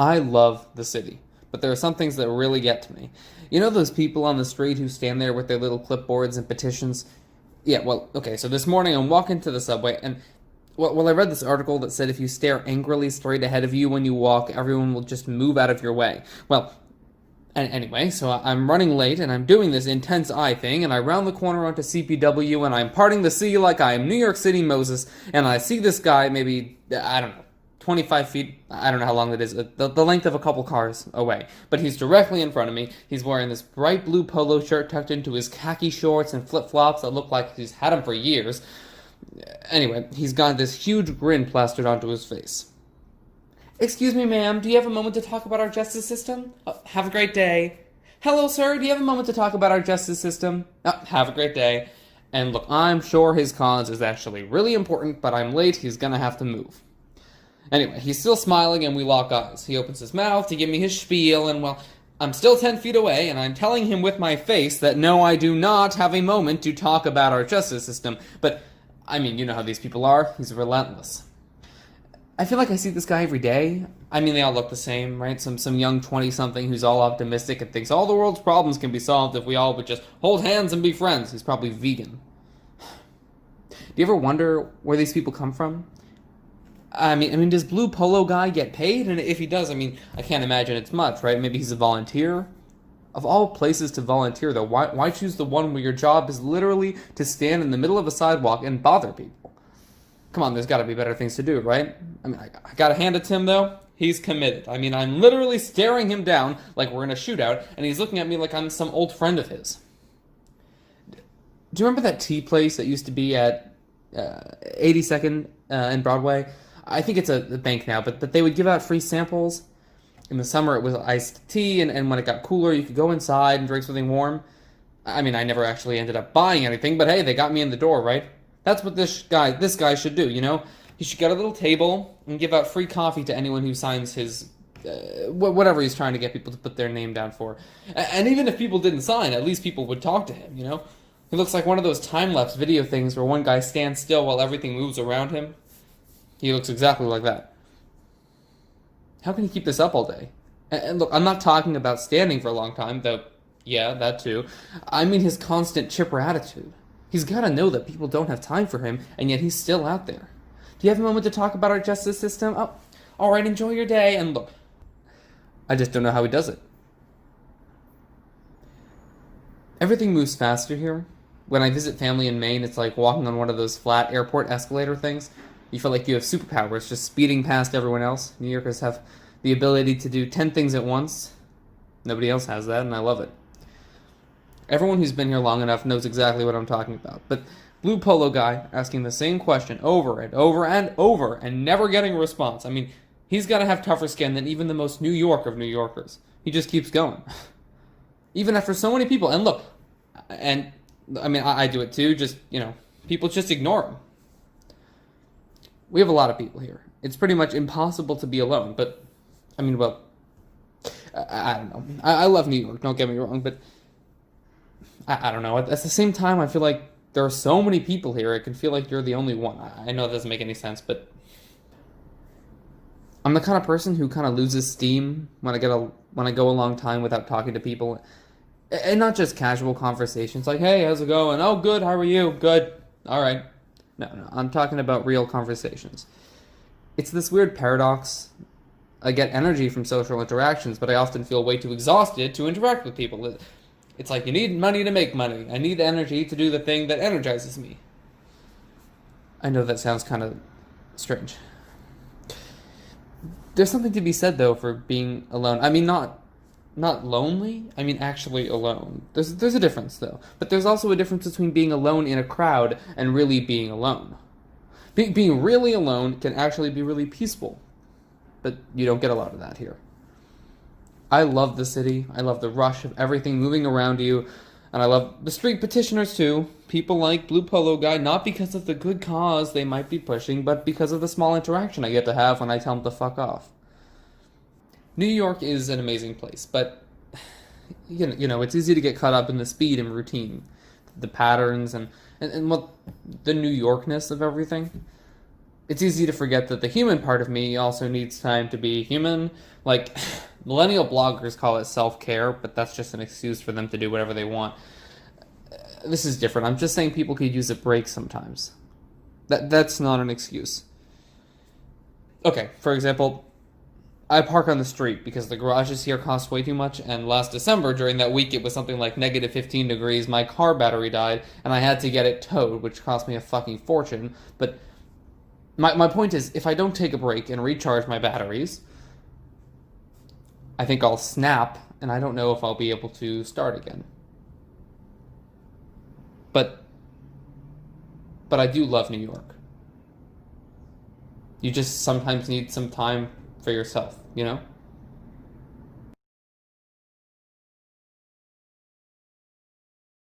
I love the city, but there are some things that really get to me. You know those people on the street who stand there with their little clipboards and petitions? Yeah, well, okay, so this morning I'm walking to the subway, and well, I read this article that said if you stare angrily straight ahead of you when you walk, everyone will just move out of your way. Well, anyway, so I'm running late, and I'm doing this intense eye thing, and I round the corner onto CPW, and I'm parting the sea like I am New York City Moses, and I see this guy maybe, I don't know, 25 feet, I don't know how long that is, the length of a couple cars away. But he's directly in front of me. He's wearing this bright blue polo shirt tucked into his khaki shorts and flip-flops that look like he's had them for years. Anyway, he's got this huge grin plastered onto his face. "Excuse me, ma'am, do you have a moment to talk about our justice system?" "Have a great day." "Hello, sir, do you have a moment to talk about our justice system?" "Have a great day." And look, I'm sure his cause is actually really important, but I'm late, he's gonna have to move. Anyway, he's still smiling and we lock eyes. He opens his mouth to give me his spiel, and well, I'm still 10 feet away, and I'm telling him with my face that no, I do not have a moment to talk about our justice system. But, I mean, you know how these people are. He's relentless. I feel like I see this guy every day. I mean, they all look the same, right? Some young 20-something who's all optimistic and thinks all the world's problems can be solved if we all would just hold hands and be friends. He's probably vegan. Do you ever wonder where these people come from? I mean, does Blue Polo Guy get paid? And if he does, I mean, I can't imagine it's much, right? Maybe he's a volunteer. Of all places to volunteer, though, why choose the one where your job is literally to stand in the middle of a sidewalk and bother people? Come on, there's got to be better things to do, right? I mean, I got to hand it to him, though. He's committed. I mean, I'm literally staring him down like we're in a shootout, and he's looking at me like I'm some old friend of his. Do you remember that tea place that used to be at 82nd and Broadway? I think it's a bank now, but they would give out free samples. In the summer, it was iced tea, and when it got cooler, you could go inside and drink something warm. I mean, I never actually ended up buying anything, but hey, they got me in the door, right? That's what this guy should do, you know? He should get a little table and give out free coffee to anyone who signs his, whatever he's trying to get people to put their name down for. And even if people didn't sign, at least people would talk to him, you know? He looks like one of those time-lapse video things where one guy stands still while everything moves around him. He looks exactly like that. How can he keep this up all day? And look, I'm not talking about standing for a long time, though, yeah, that too. I mean his constant chipper attitude. He's got to know that people don't have time for him, and yet he's still out there. Do you have a moment to talk about our justice system? Oh, all right, enjoy your day. And look, I just don't know how he does it. Everything moves faster here. When I visit family in Maine, it's like walking on one of those flat airport escalator things. You feel like you have superpowers just speeding past everyone else. New Yorkers have the ability to do 10 things at once. Nobody else has that, and I love it. Everyone who's been here long enough knows exactly what I'm talking about. But Blue Polo Guy asking the same question over and over and over and never getting a response. I mean, he's got to have tougher skin than even the most New York of New Yorkers. He just keeps going. Even after so many people. And look, and I mean, I do it too. Just, you know, people just ignore him. We have a lot of people here. It's pretty much impossible to be alone, but, I mean, well, I don't know. I love New York, don't get me wrong, but I don't know. At the same time, I feel like there are so many people here, it can feel like you're the only one. I know that doesn't make any sense, but I'm the kind of person who kind of loses steam when I go a long time without talking to people, and not just casual conversations like, "Hey, how's it going?" "Oh, good, how are you?" "Good." "All right." No, I'm talking about real conversations. It's this weird paradox. I get energy from social interactions, but I often feel way too exhausted to interact with people. It's like you need money to make money. I need energy to do the thing that energizes me. I know that sounds kind of strange. There's something to be said, though, for being alone. I mean, not lonely, I mean actually alone. There's a difference, though. But there's also a difference between being alone in a crowd and really being alone. Being really alone can actually be really peaceful. But you don't get a lot of that here. I love the city. I love the rush of everything moving around you. And I love the street petitioners, too. People like Blue Polo Guy, not because of the good cause they might be pushing, but because of the small interaction I get to have when I tell them to fuck off. New York is an amazing place, but you know, it's easy to get caught up in the speed and routine, the patterns and what the New Yorkness of everything. it's easy to forget that the human part of me also needs time to be human. Like, millennial bloggers call it self-care, but that's just an excuse for them to do whatever they want. This is different. I'm just saying people could use a break sometimes. That's not an excuse. Okay, for example, I park on the street because the garages here cost way too much, and last December, during that week, it was something like negative 15 degrees, my car battery died, and I had to get it towed, which cost me a fucking fortune. But my point is, if I don't take a break and recharge my batteries, I think I'll snap, and I don't know if I'll be able to start again. But I do love New York. You just sometimes need some time for yourself, you know?